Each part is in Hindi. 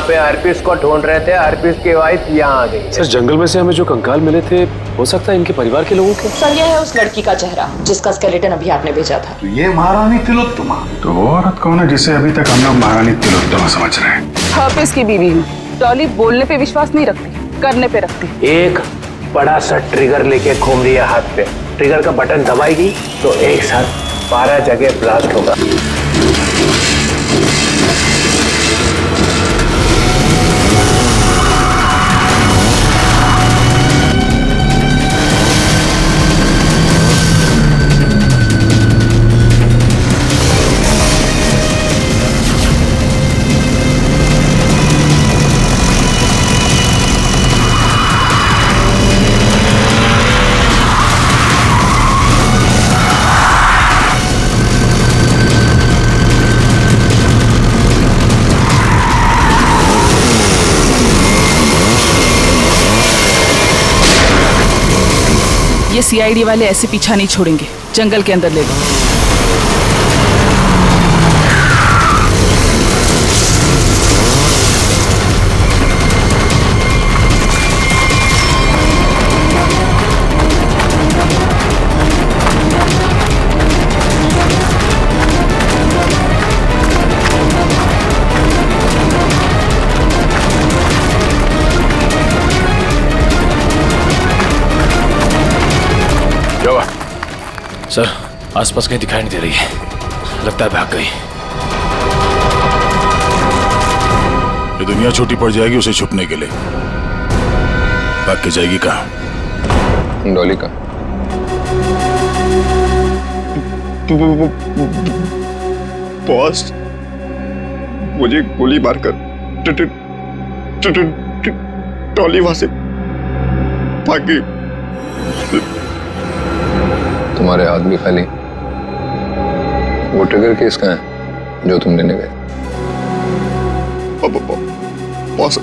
पे हरप्रीत को ढूंढ रहे थे, हरप्रीत की वाइफ यहाँ आ गई। सर जंगल में से हमें जो कंकाल मिले थे, हो सकता है इनके परिवार के लोगों के। सर यह है उस लड़की का चेहरा जिसका स्केलेटन अभी आपने भेजा था। तो ये महारानी तिलोत्तमा, तो वो औरत कौन है जिसे अभी तक हम लोग महारानी तिलोत्तमा समझ रहे हैं? हर्पिस की बीवी हूँ। डॉली बोलने पे विश्वास नहीं रखती, करने पे रखती। एक बड़ा सा ट्रिगर लेके घूम रही है हाथ पे। ट्रिगर का बटन दबाएगी तो एक साथ 12 जगह ब्लास्ट होगा। ये सीआईडी वाले ऐसे पीछा नहीं छोड़ेंगे, जंगल के अंदर ले लो। सर आसपास कहीं दिखाई नहीं दे रही है, लगता है भाग गई। ये दुनिया छोटी पड़ जाएगी उसे छुपने के लिए। भाग के जाएगी कहाँ? डॉली का बॉस, मुझे गोली मारकर डॉली वहां से भाग गई। तुम्हारे हाथ भी खाली। वो ट्रिगर केस कहाँ है जो तुम लेने गए? बॉस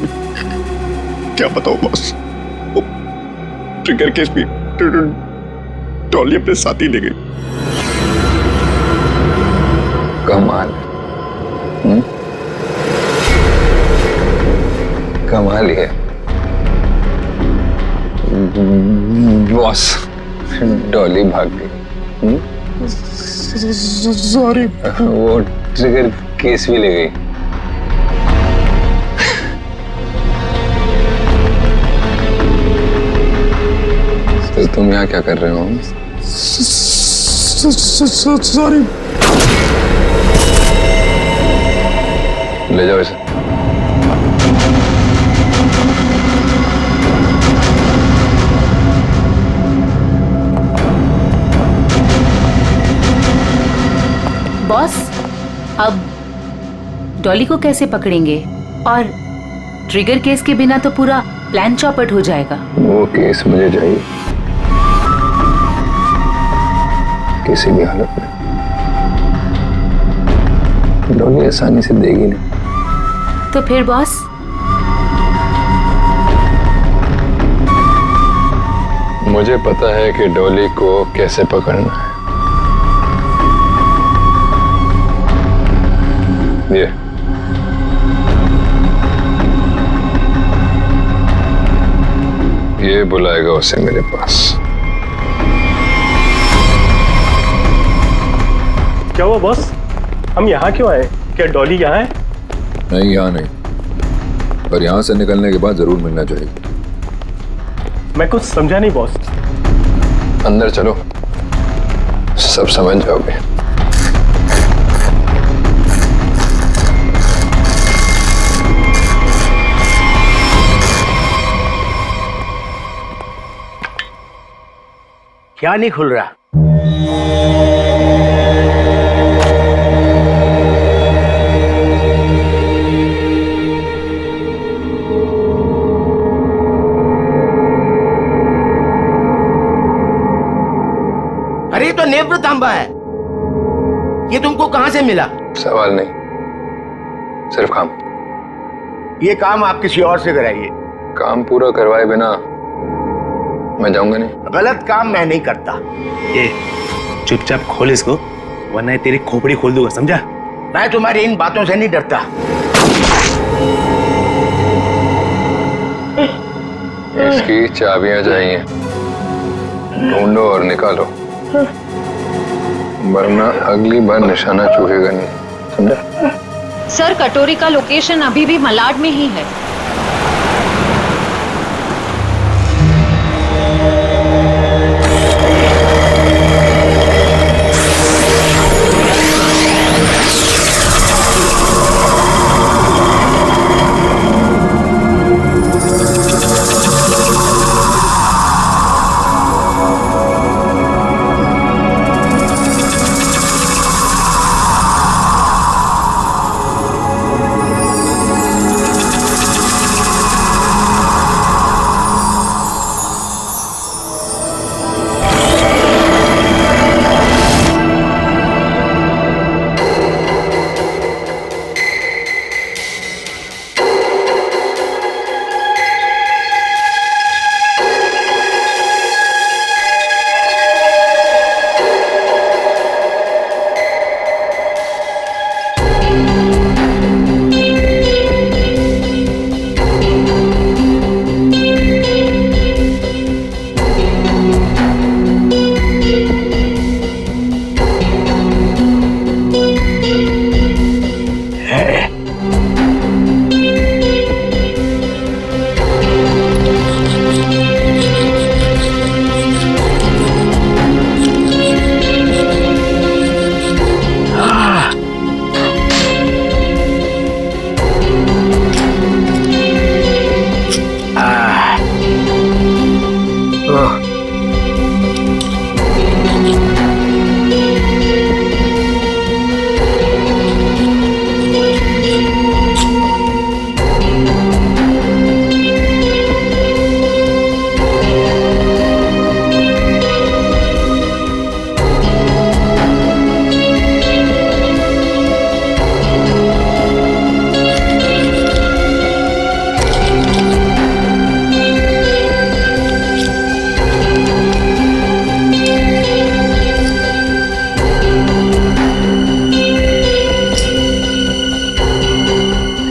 क्या बताओ बॉस, वो ट्रिगर केस भी डॉली अपने साथ ही ले गई। कमाल। कमाल ही है बॉस, डॉली भाग गई। सॉरी। वो ट्रिगर केस भी ले गई। तो तुम यहाँ क्या कर रहे हो? सॉरी। ले जाओ इसे। बॉस, अब डॉली को कैसे पकड़ेंगे? और ट्रिगर केस के बिना तो पूरा प्लान चौपट हो जाएगा। वो केस मुझे चाहिए किसी भी हालत में। डॉली आसानी से देगी नहीं। तो फिर बॉस? मुझे पता है कि डॉली को कैसे पकड़ना है। ये बुलाएगा उसे मेरे पास। क्या हुआ बॉस, हम यहाँ क्यों आए? क्या डॉली यहाँ है? नहीं, यहाँ नहीं, पर यहाँ से निकलने के बाद जरूर मिलना चाहिए। मैं कुछ समझा नहीं बॉस। अंदर चलो, सब समझ जाओगे। क्या नहीं खुल रहा? अरे ये तो नेत्र तांबा है। ये तुमको कहां से मिला? सवाल नहीं, सिर्फ काम। ये काम आप किसी और से कराइए। काम पूरा करवाए बिना मैं जाऊंगा नहीं। गलत काम मैं नहीं करता। ये चुपचाप खोल इसको, वरना तेरी खोपड़ी खोल दूंगा, समझा? मैं तुम्हारी इन बातों से नहीं डरता। केस की चाबियां चाहिए, ढूंढो और निकालो, वरना अगली बार निशाना चूकेगा नहीं, समझा? सर, कटोरी का लोकेशन अभी भी मलाड में ही है।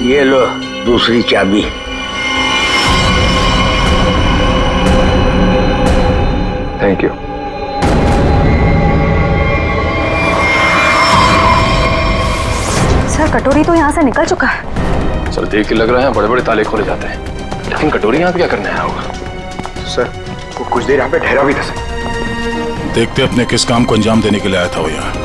ये लो दूसरी चाबी। Thank you. सर, कटोरी तो यहाँ से निकल चुका है। सर देख के लग रहा है बड़े बड़े ताले खोले जाते हैं, लेकिन कटोरी यहाँ पे क्या करने आया होगा? सर, वो कुछ देर यहाँ पे ठहरा भी था सर। देखते अपने किस काम को अंजाम देने के लिए आया था वो यहाँ।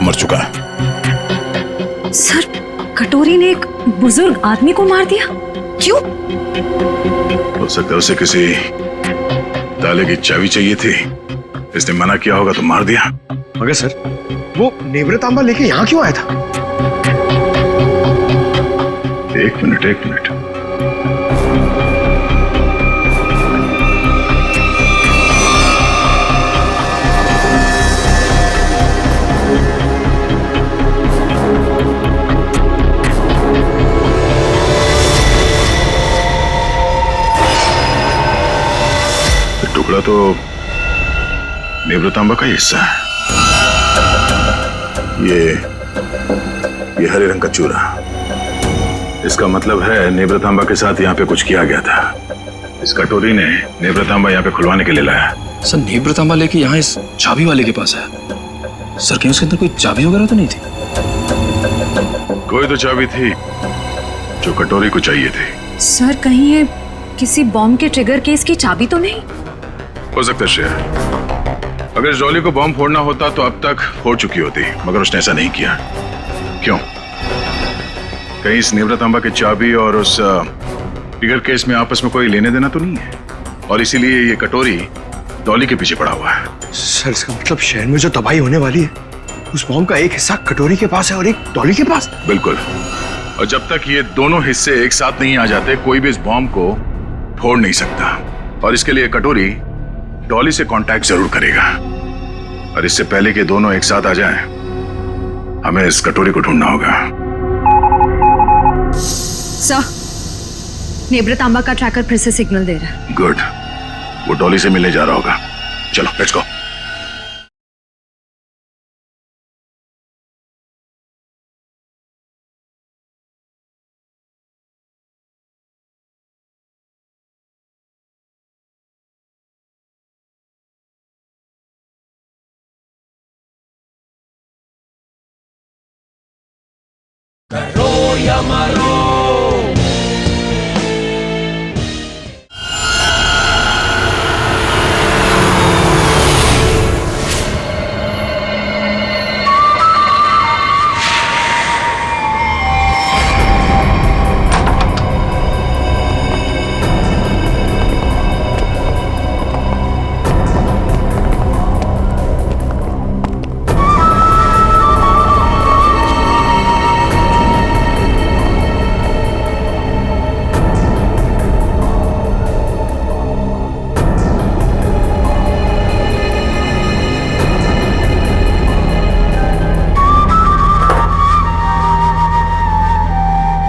मर चुका है। सर, कटोरी ने एक बुजुर्ग आदमी को मार दिया। क्यों? हो सकता है उसे किसी ताले की चाबी चाहिए थी, इसने मना किया होगा तो मार दिया। मगर सर, वो नेवरतांबा लेके यहाँ क्यों आया था? एक मिनट। टुकड़ा तो नेवरतांबा का ही हिस्सा है। ये हरे रंग का चूरा, इसका मतलब है नेवरतांबा के साथ यहाँ पे कुछ किया गया था। इस कटोरी ने नेवरतांबा यहाँ पे खुलवाने के लिए लाया। सर नेवरतांबा लेके यहाँ इस चाबी वाले के पास है। सर कहीं उसके अंदर कोई चाबी वगैरह तो नहीं थी? कोई तो चाबी थी जो कटोरी को चाहिए थी। सर, कहीं ये किसी बॉम्ब के ट्रिगर केस की चाबी तो नहीं? हो सकता है श्रेया, अगर इस डॉली को बॉम्ब फोड़ना होता तो अब तक फोड़ चुकी होती, मगर उसने ऐसा नहीं किया। क्यों? कहीं इस नेवरतांबा की चाबी और उस ट्रिगर केस में आपस में कोई लेने देना तो नहीं है, और इसीलिए ये कटोरी डॉली के पीछे पड़ा हुआ है। सर, इसका मतलब शहर में जो तबाही होने वाली है, उस बॉम्ब का एक हिस्सा कटोरी के पास है और एक डॉली के पास। बिल्कुल, और जब तक ये दोनों हिस्से एक साथ नहीं आ जाते, कोई भी इस बॉम्ब को फोड़ नहीं सकता। और इसके लिए कटोरी डॉली से कांटेक्ट जरूर करेगा, और इससे पहले कि दोनों एक साथ आ जाएं, हमें इस कटोरी को ढूंढना होगा। सर, नेब्रतांबा का ट्रैकर फिर से सिग्नल दे रहा है। गुड, वो डॉली से मिलने जा रहा होगा। चलो लेट्स गो।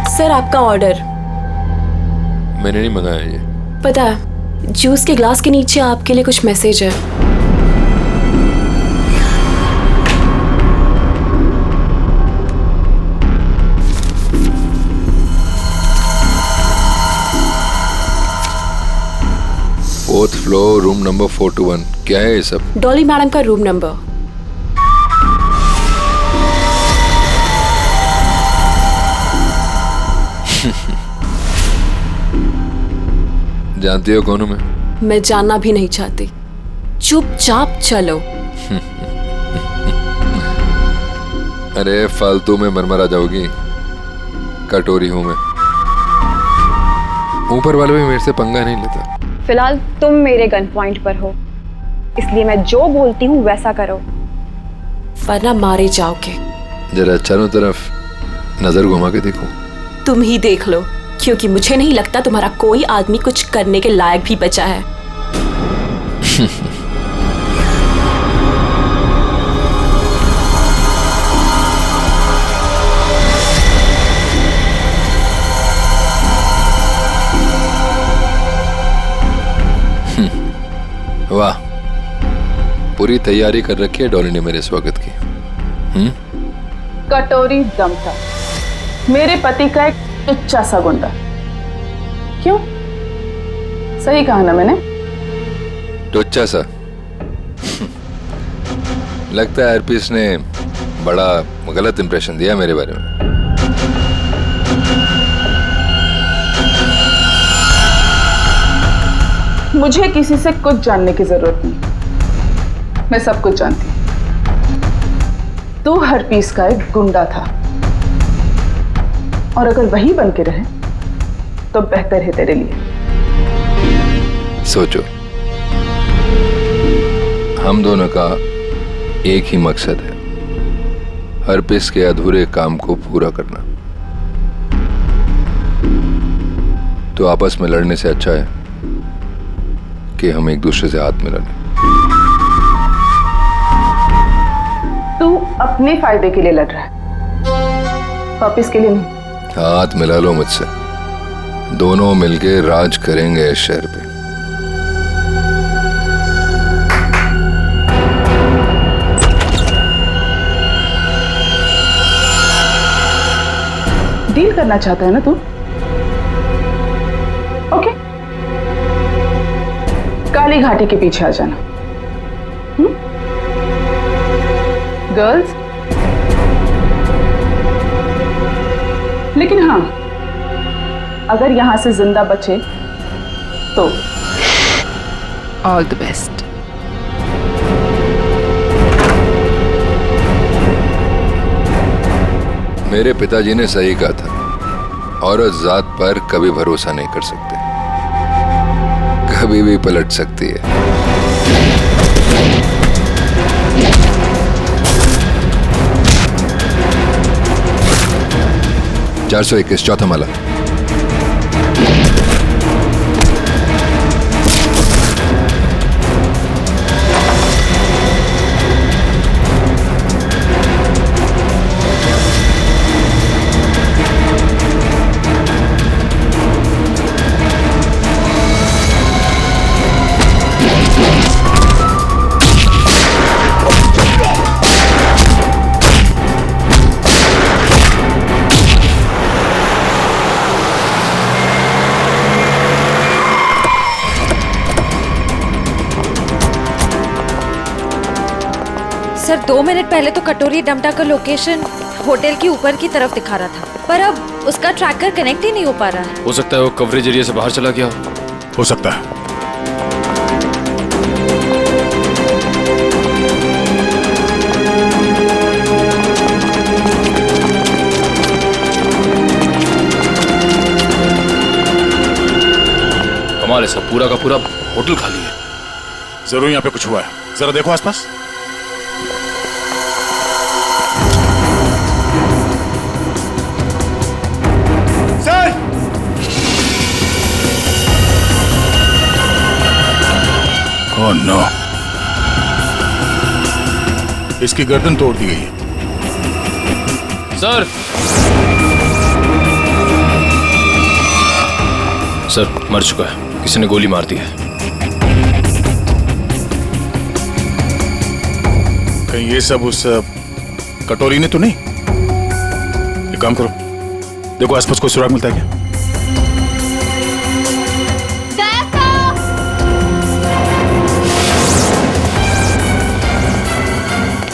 सर आपका ऑर्डर। मैंने नहीं मंगाया ये। पता है, जूस के ग्लास के नीचे आपके लिए कुछ मैसेज है। Fourth floor, room number 421। क्या है ये सब? डॉली मैडम का रूम नंबर। जानती हो कौन हूं मैं जानना भी नहीं चाहती। चुपचाप चलो। अरे फालतू में मरमरा जाओगी। कटोरी हूं मैं। ऊपर वाले भी मेरे से पंगा नहीं लेता। फिलहाल तुम मेरे गन पॉइंट पर हो, इसलिए मैं जो बोलती हूँ वैसा करो, वरना मारे जाओगे। जरा चारों तरफ नजर घुमा के देखो। तुम ही देख लो, क्योंकि मुझे नहीं लगता तुम्हारा कोई आदमी कुछ करने के लायक भी बचा है। वाह, पूरी तैयारी कर रखी है डॉली ने मेरे स्वागत की। कटोरी दम था मेरे पति का एक टुच्चा सा गुंडा। क्यों? सही कहा ना मैंने? टुच्चा सा? लगता है आरपीएस ने बड़ा गलत इंप्रेशन दिया मेरे बारे में। मुझे किसी से कुछ जानने की जरूरत नहीं, मैं सब कुछ जानती हूं। तू हरपीस का एक गुंडा था, और अगर वही बन के रहे तो बेहतर है तेरे लिए। सोचो, हम दोनों का एक ही मकसद है, हरपीस के अधूरे काम को पूरा करना। तो आपस में लड़ने से अच्छा है कि हम एक दूसरे से हाथ मिला लें। तू अपने फायदे के लिए लड़ रहा है, वापिस के लिए नहीं। हाथ मिला लो मुझसे, दोनों मिलके राज करेंगे इस शहर पे। डील करना चाहता है ना तू? ओके, काली घाटी के पीछे आ जाना। गर्ल्स, लेकिन हाँ, अगर यहां से जिंदा बचे तो ऑल द बेस्ट। मेरे पिताजी ने सही कहा था, औरत जात पर कभी भरोसा नहीं कर सकते, कभी भी पलट सकती है। 421 चौथा माला। सर 2 मिनट पहले तो कटोरी डमटा का लोकेशन होटल की ऊपर की तरफ दिखा रहा था, पर अब उसका ट्रैकर कनेक्ट ही नहीं हो पा रहा है। हो सकता है वो कवरेज एरिया से बाहर चला गया हो सकता है। कमाल है सब, पूरा का पूरा होटल खाली है। जरूर यहाँ पे कुछ हुआ है, जरा देखो आसपास। सर! ओह नो, इसकी गर्दन तोड़ दी गई है। सर सर मर चुका है, किसी ने गोली मार दी है। कहीं ये सब उस कटोरी ने तो नहीं? एक काम करो, देखो आसपास कोई सुराग मिलता है क्या?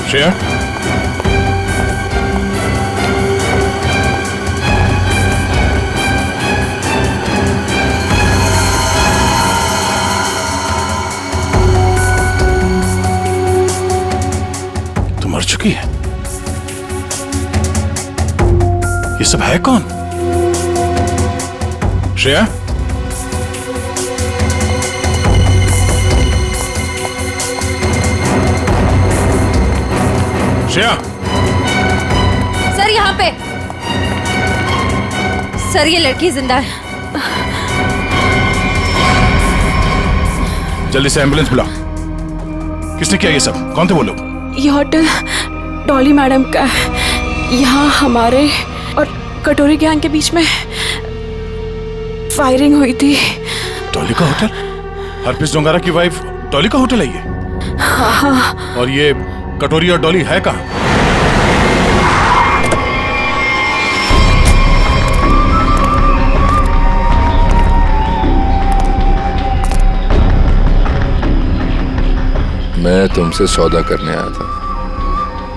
श्रेया, तो मर चुकी है। ये सब है कौन? श्रेया, श्रेया, सर यहाँ पे। सर ये लड़की जिंदा है। जल्दी से एम्बुलेंस बुला। किसने किया ये सब? कौन थे वो लोग? ये होटल डॉली मैडम का है। यहाँ हमारे और कटोरी गैंग के बीच में फायरिंग हुई थी। डॉली का होटल? हरप्रीत डोंगारा की वाइफ डॉली का होटल है ये? हाँ। और ये कटोरी और डॉली है कहाँ? मैं तुमसे सौदा करने आया था,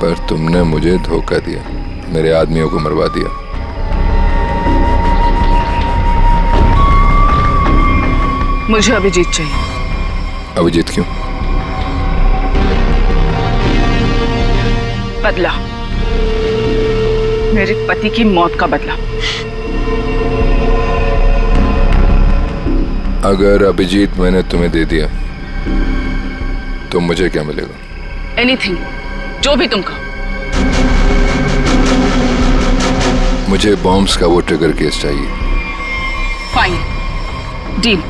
पर तुमने मुझे धोखा दिया, मेरे आदमियों को मरवा दिया। मुझे अभिजीत चाहिए। अभिजीत क्यों? बदला, मेरे पति की मौत का बदला। अगर अभिजीत मैंने तुम्हें दे दिया तो मुझे क्या मिलेगा? एनीथिंग, जो भी तुम कहो। मुझे बॉम्ब्स का वो ट्रिगर केस चाहिए। Fine, deal.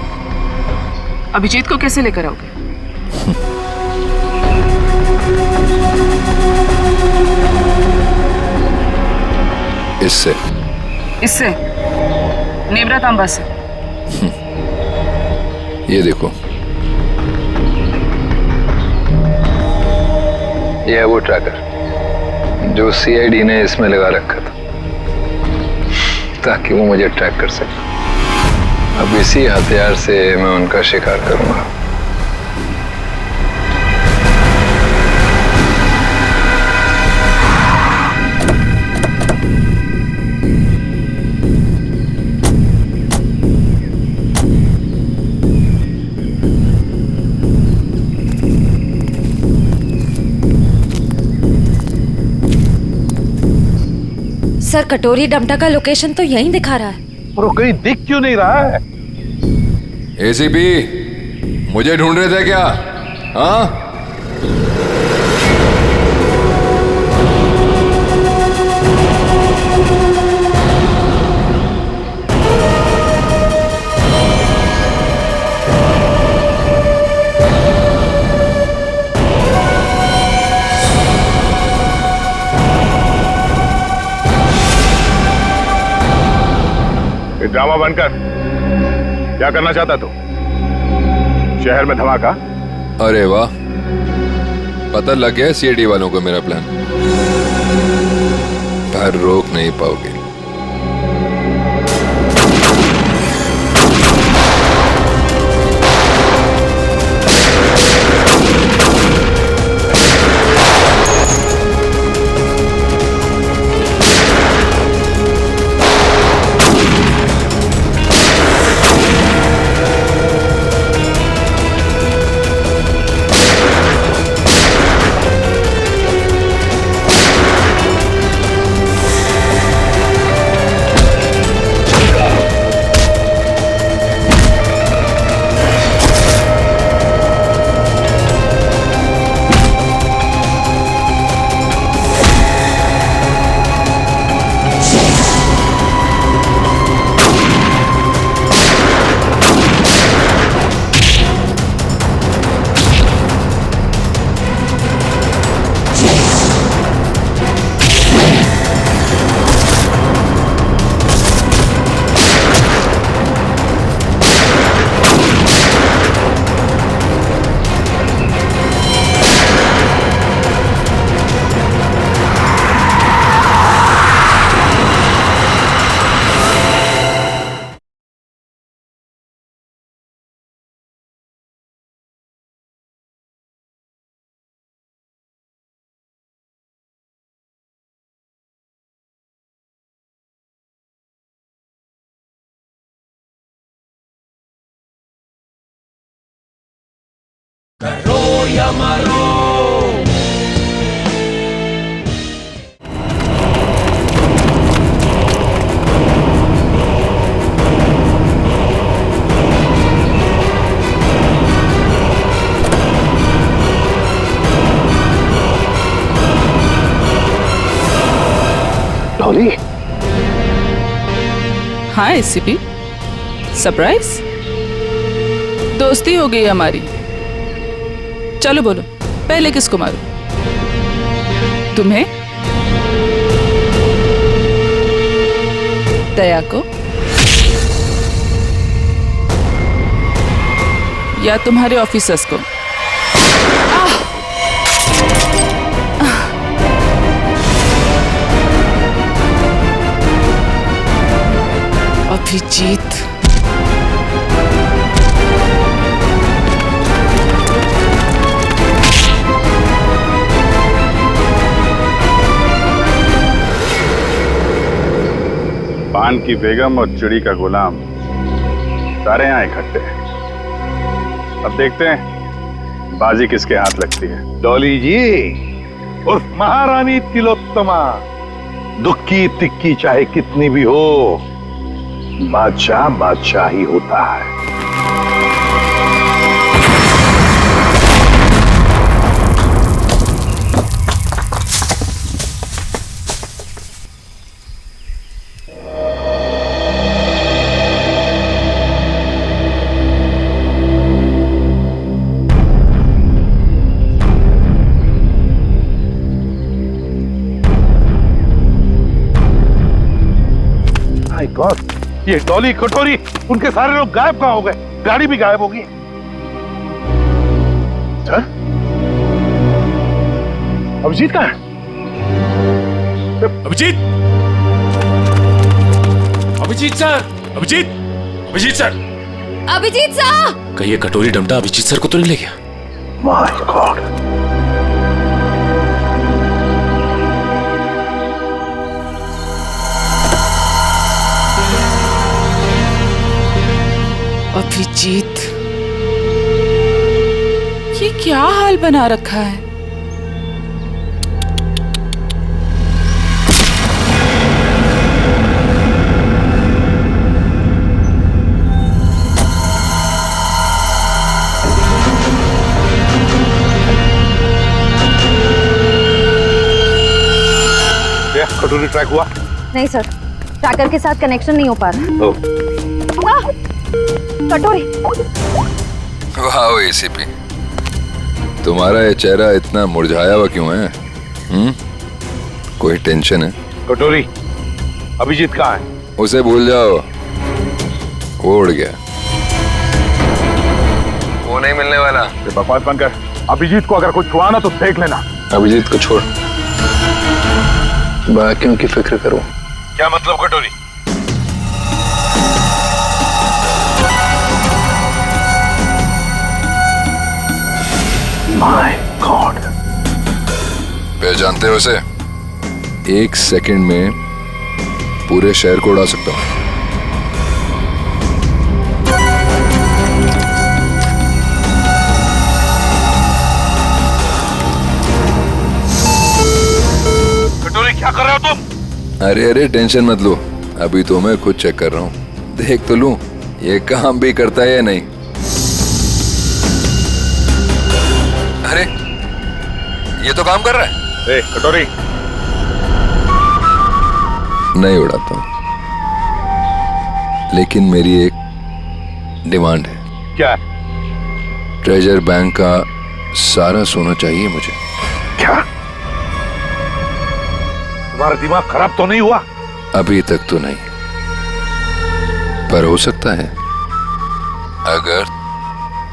अभिजीत को कैसे लेकर आओगे? इससे नेवरा तांबा से। ये देखो, ये है वो ट्रैकर जो सीआईडी ने इसमें लगा रखा था ताकि वो मुझे ट्रैक कर सके। अब इसी हथियार से मैं उनका शिकार करूंगा। सर कटोरी डमटा का लोकेशन तो यहीं दिखा रहा है। और वो कहीं दिख क्यों नहीं रहा है? एसीपी, मुझे ढूंढ रहे थे क्या? हाँ? ड्रामा बनकर क्या करना चाहता तू? शहर में धमाका? अरे वाह, पता लग गया सीआईडी वालों को मेरा प्लान, पर रोक नहीं पाओगे। या मरो। डॉली, हाँ एसीपी, सरप्राइज? दोस्ती हो गई हमारी। चलो बोलो, पहले किसको मारूं? तुम्हें? दया को? या तुम्हारे ऑफिसर्स को? अभिजीत, पान की बेगम और चिड़ी का गुलाम सारे यहाँ इकट्ठे हैं। अब देखते हैं बाजी किसके हाथ लगती है। डॉली जी, उस महारानी तिलोत्तमा, दुख की तिक्की चाहे कितनी भी हो, बादशाह बादशाह ही होता है। माय गॉड, ये डॉली, कटोरी, उनके सारे लोग गायब कहाँ हो गए? गाड़ी भी गायब होगी। अभिजीत कहाँ है? Abhijeet, Abhijeet sir, Abhijeet, Abhijeet sir, Abhijeet sir! कहीं ये कटोरी डमटा अभिजीत सर को तो नहीं ले गया? माय गॉड, अभिजीत, ये क्या हाल बना रखा है? कटोरी ट्रैक हुआ? नहीं सर, ट्रैकर के साथ कनेक्शन नहीं हो पा रहा। कटोरी। वाह एसीपी, तुम्हारा ये चेहरा इतना मुरझाया हुआ क्यों है? कोई टेंशन है? कटोरी, अभिजीत कहाँ है? उसे भूल जाओ, वो उड़ गया। वो नहीं मिलने वाला। बकवास बंद कर। अभिजीत को अगर कुछ हुआ ना तो देख लेना। अभिजीत को छोड़, बाकियों की फिक्र करो। क्या मतलब कटोरी? माय गॉड, पहचानते हो उसे? 1 सेकंड में पूरे शहर को उड़ा सकता हूं। कटोरी, क्या कर रहे हो तुम? अरे अरे टेंशन मत लो, अभी तो मैं खुद चेक कर रहा हूं। देख तो लूं ये काम भी करता है या नहीं। अरे ये तो काम कर रहा है। कटोरी, नहीं उड़ाता हूं, लेकिन मेरी एक डिमांड है। क्या? ट्रेजर बैंक का सारा सोना चाहिए मुझे। क्या? तुम्हारा दिमाग खराब तो नहीं हुआ? अभी तक तो नहीं, पर हो सकता है अगर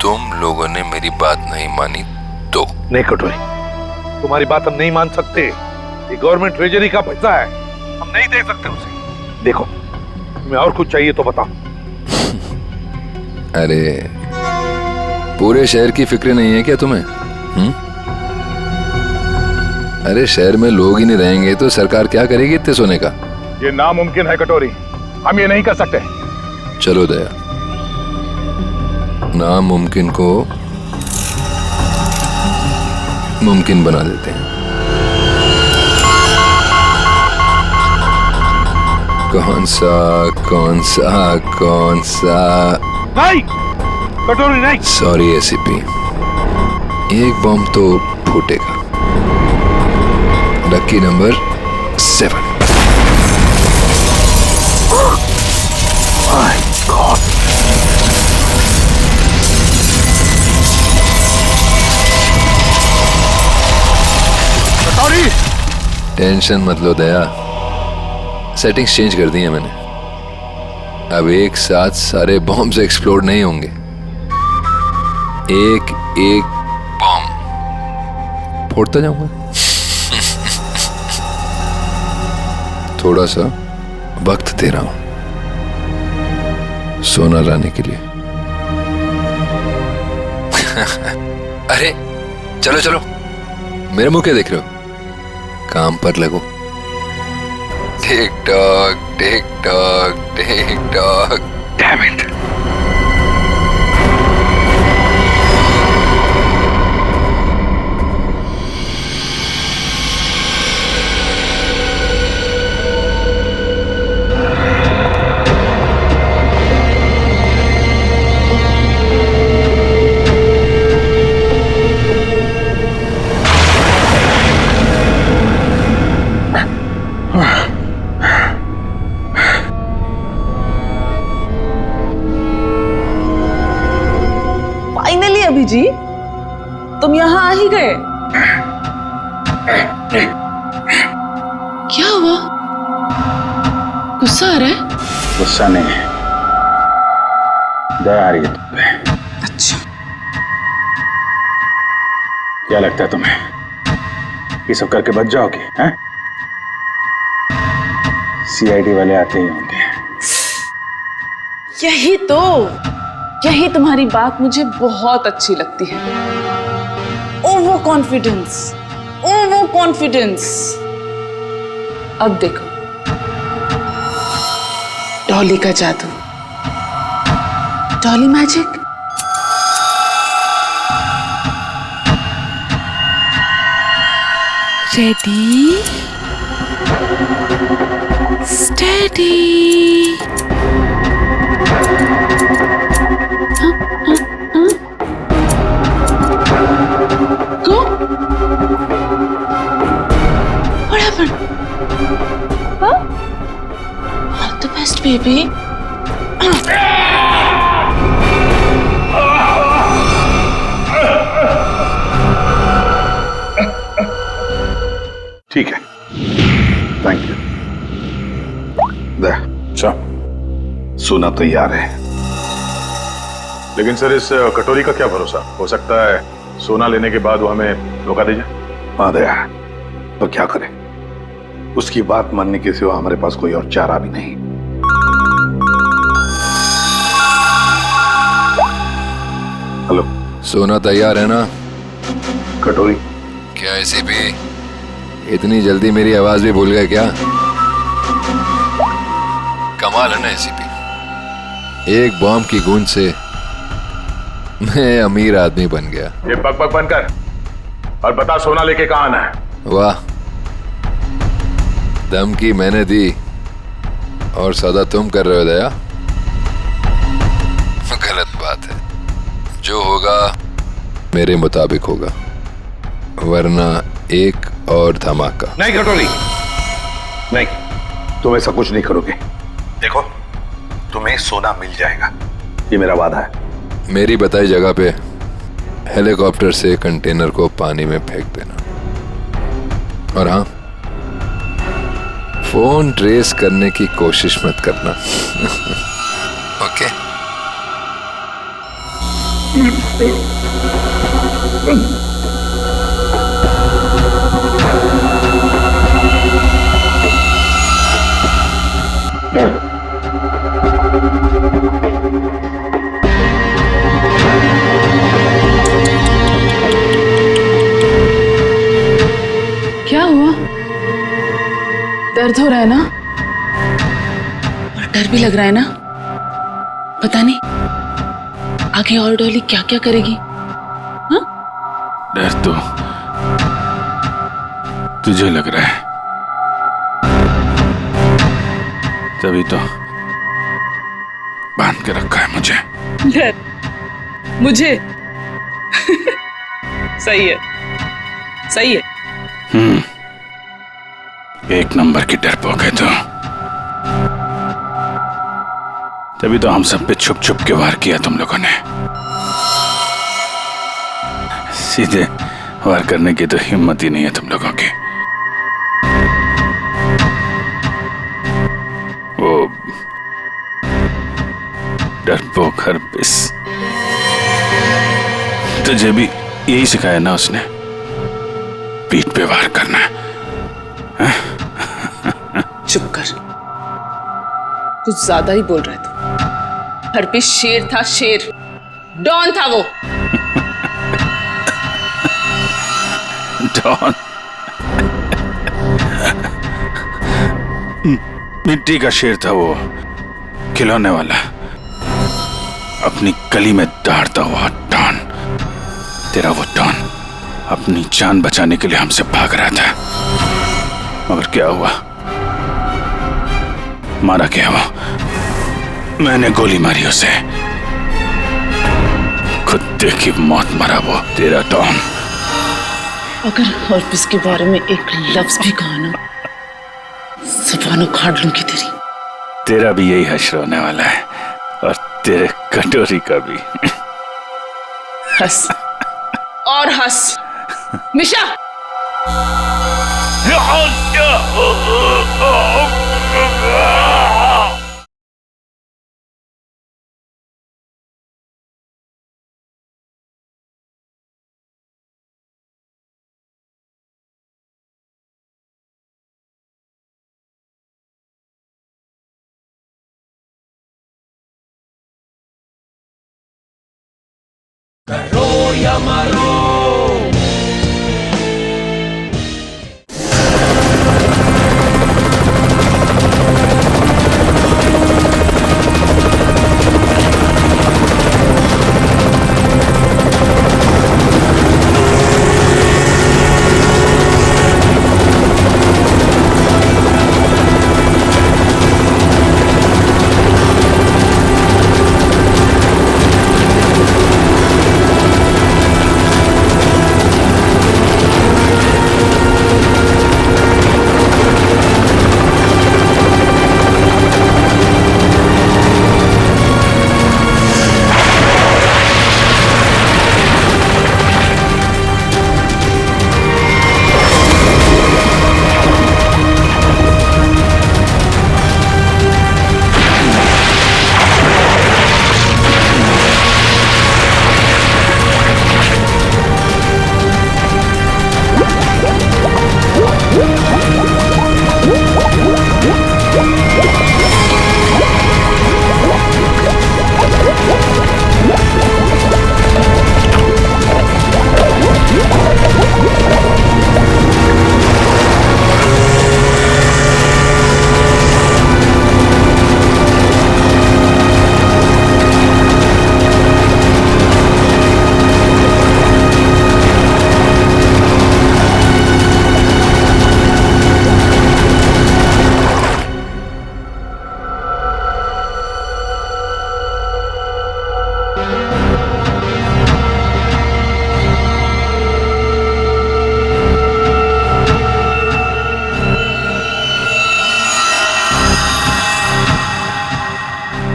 तुम लोगों ने मेरी बात नहीं मानी तो। नहीं कटोरी, तुम्हारी बात हम नहीं मान सकते। ये गवर्नमेंट ट्रेजरी का पैसा है, हम नहीं दे सकते उसे। देखो, तुम्हें और कुछ चाहिए तो बताओ। अरे पूरे शहर की फिक्र नहीं है क्या तुम्हें? अरे शहर में लोग ही नहीं रहेंगे तो सरकार क्या करेगी इतने सोने का? ये नामुमकिन है कटोरी, हम ये नहीं कर सकते। चलो दया, नामुमकिन को मुमकिन बना देते हैं। कौन सा नहीं, कटोरी नहीं। सॉरी एसीपी, एक बम तो फूटेगा। Lucky number 7। My god. कटोरी। टेंशन मत लो दया, सेटिंग्स चेंज कर दी है मैंने। अब एक साथ सारे बॉम्ब्स एक्सप्लोड नहीं होंगे, एक एक बॉम्ब फोड़ता जाऊंगा। थोड़ा सा वक्त दे रहा हूं सोना लाने के लिए। अरे चलो चलो, मेरे मुंह क्या देख रहे हो? काम पर लगो। Tick tock tick tock tick tock. Damn it. Finally अभी जी, तुम यहाँ आ ही गए। क्या हुआ? गुस्सा आ रहा है? गुस्सा नहीं है, दया आ रही है तुम पे। अच्छा, क्या लगता है तुम्हें ये सब करके बच जाओगे? हैं? सीआईडी वाले आते ही होंगे। यही तुम्हारी बात मुझे बहुत अच्छी लगती है। Over confidence. अब देखो डॉली का जादू, Dolly magic. Ready steady. What happened? Huh? All the best, baby. ठीक है, थैंक यू। अच्छा, सोना तैयार है। लेकिन सर इस कटोरी का क्या भरोसा? हो सकता है सोना लेने के बाद वो हमें धोखा दे जाए। हाँ दया, तो क्या करें? उसकी बात मानने के सिवा हमारे पास कोई और चारा भी नहीं। हेलो, सोना तैयार है ना? कटोरी। क्या एसीपी इतनी जल्दी मेरी आवाज भी भूल गए क्या? कमाल है ना एसीपी, एक बॉम्ब की गूंज से मैं अमीर आदमी बन गया। ये बक बनकर और बता सोना लेके कहाँ आना है? वाह, धमकी मैंने दी और सौदा तुम कर रहे हो दया? गलत बात है। जो होगा मेरे मुताबिक होगा, वरना एक और धमाका। नहीं कटोरी, नहीं, तुम ऐसा कुछ नहीं करोगे। देखो, तुम्हें सोना मिल जाएगा, ये मेरा वादा है। मेरी बताई जगह पे हेलीकॉप्टर से कंटेनर को पानी में फेंक देना। और हाँ, फोन ट्रेस करने की कोशिश मत करना। ओके? क्या हुआ? दर्द हो रहा है ना? और डर भी लग रहा है ना? पता नहीं आगे और डॉली क्या क्या करेगी। हाँ? डर तो तुझे लग रहा है, तभी तो बांध के रखा है मुझे। डर मुझे? सही है, सही है। एक नंबर की डरपोक है तो। तभी तो हम सब पे छुप छुप के वार किया तुम लोगों ने। सीधे वार करने की तो हिम्मत ही नहीं है तुम लोगों की। वो डरपोक हरपिस, तुझे भी यही सिखाया ना उसने, पीठ पे वार करना है? चुप कर, कुछ ज्यादा ही बोल रहा है तू। हरपिस शेर था, शेर, डॉन था वो। डॉन? मिट्टी का शेर था वो, खिलौने वाला, अपनी गली में दौड़ता हुआ डॉन। तेरा वो डॉन अपनी जान बचाने के लिए हमसे भाग रहा था, मगर क्या हुआ? मारा क्या वो? मैंने गोली मारी उसे, कुत्ते की मौत मरा वो तेरा डॉन। अगर हरपिस के बारे में एक लफ्ज भी कहा ना, ज़ुबान उखाड़ लूंगी तेरी। तेरा भी यही हश्र होने वाला है, और तेरे कटोरी का भी। हंस और हंस मिशा। करो या मरो।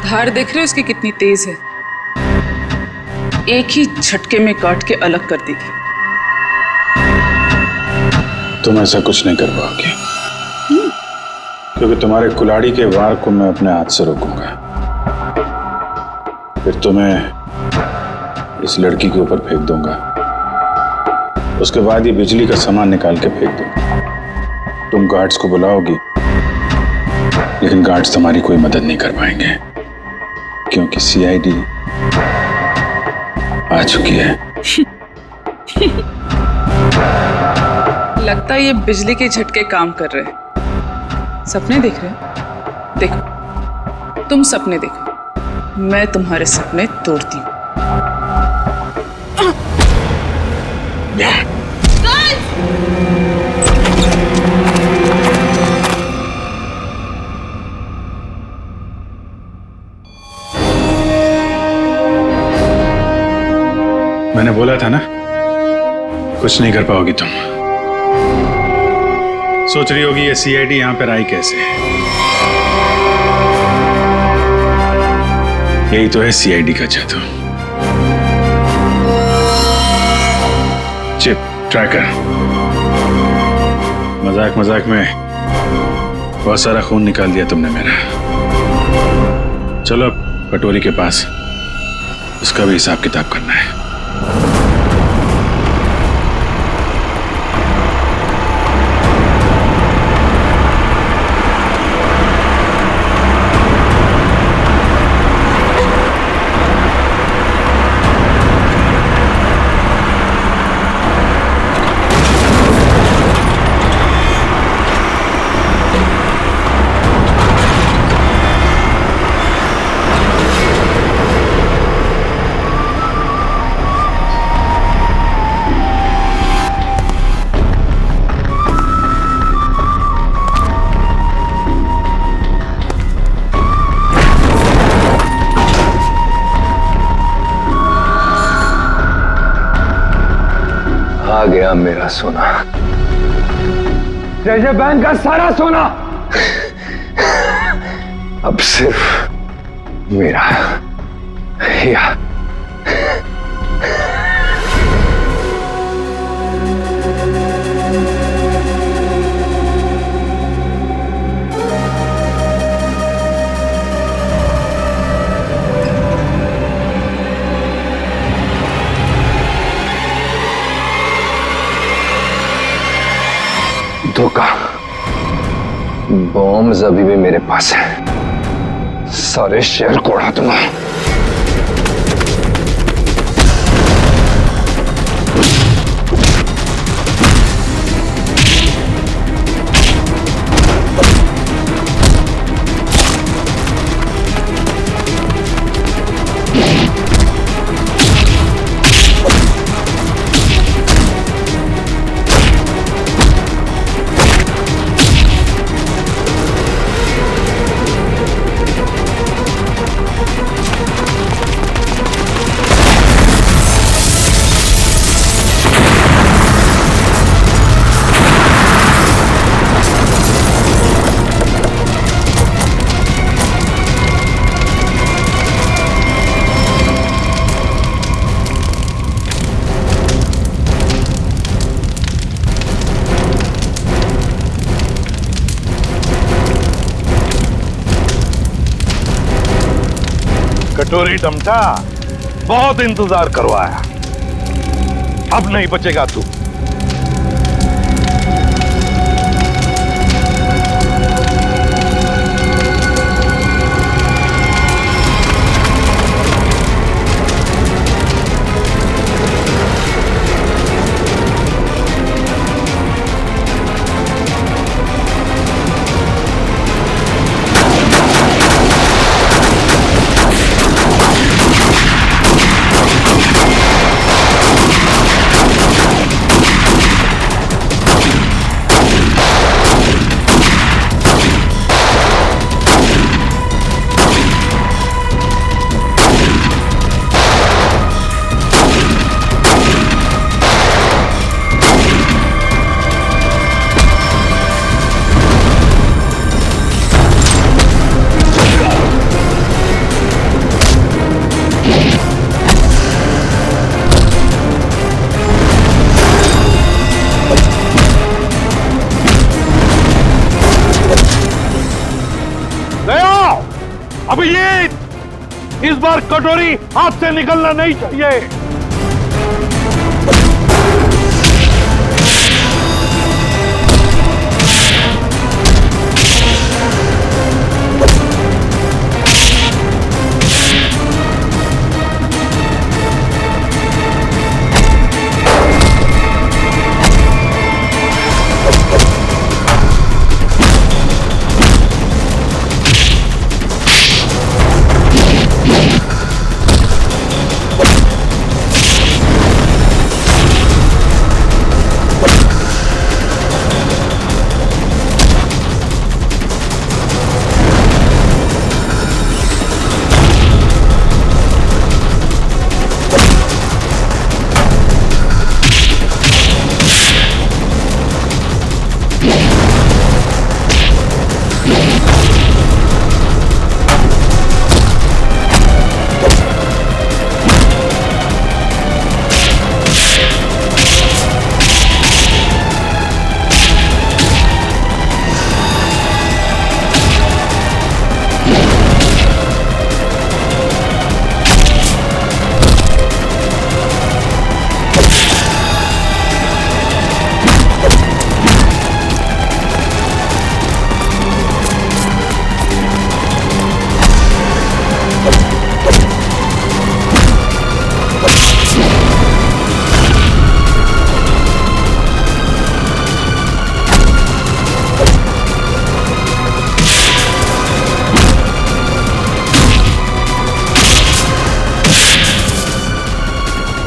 धार देख रहे हो इसकी कितनी तेज है, एक ही झटके में काट के अलग कर देगी। तुम ऐसा कुछ नहीं कर पाओगे, क्योंकि तुम्हारे कुल्हाड़ी के वार को मैं अपने हाथ से रोकूंगा। फिर तुम्हें इस लड़की के ऊपर फेंक दूंगा, उसके बाद ये बिजली का सामान निकाल के फेंक दूंगा। तुम गार्ड्स को बुलाओगी, लेकिन गार्ड्स तुम्हारी कोई मदद नहीं कर पाएंगे, क्योंकि सीआईडी आ चुकी है। लगता है ये बिजली के झटके काम कर रहे हैं। सपने देख रहे हो? देखो, तुम सपने देखो, मैं तुम्हारे सपने तोड़ती हूँ। मैंने बोला था ना, कुछ नहीं कर पाओगी तुम। सोच रही होगी ये सीआईडी यहां पर आई कैसे। यही तो है सीआईडी का जादू। Chip tracker. मजाक मजाक में बहुत सारा खून निकाल दिया तुमने मेरा। चलो अब कटोरी के पास, उसका भी हिसाब किताब करना है। आ गया मेरा सोना, ट्रेजर बैंक का सारा सोना अब सिर्फ मेरा। या धोखा। बॉम्ब अभी भी मेरे पास है, सारे शहर को उड़ा दूंगा। कटोरी डमटा, बहुत इंतजार करवाया, अब नहीं बचेगा तू। अभिजीत, इस बार कटोरी हाथ से निकलना नहीं चाहिए।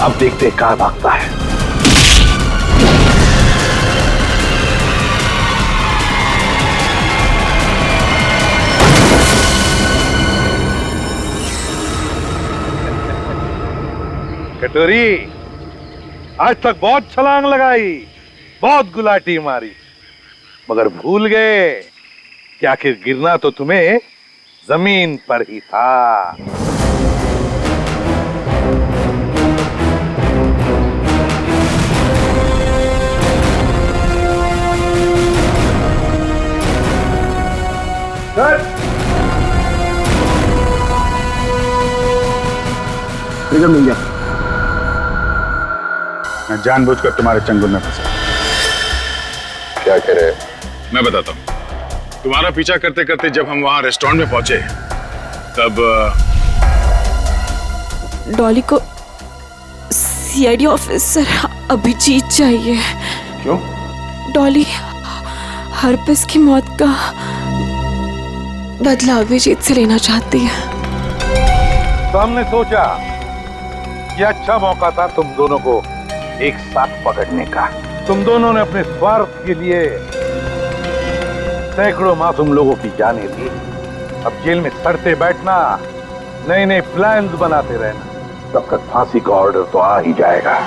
अब देखते कहां भागता है। कटोरी, आज तक बहुत छलांग लगाई, बहुत गुलाटी मारी, मगर भूल गए कि आखिर गिरना तो तुम्हें जमीन पर ही था। ट्रिगर मिल गया। मैं जानबूझकर तुम्हारे चंगुल में फंसा। क्या कह रहे? मैं बताता हूँ। तुम्हारा पीछा करते करते जब हम वहां रेस्टोरेंट में पहुंचे तब डॉली को सीआईडी ऑफिसर अभिजीत चाहिए। क्यों? डॉली हरपिस की मौत का बदला अभिजीत से लेना चाहती है। तो हमने सोचा ये अच्छा मौका था तुम दोनों को एक साथ पकड़ने का। तुम दोनों ने अपने स्वार्थ के लिए सैकड़ों मासूम लोगों की जानें दी। अब जेल में सड़ते बैठना, नए नए प्लान्स बनाते रहना, तब तक फांसी का ऑर्डर तो आ ही जाएगा।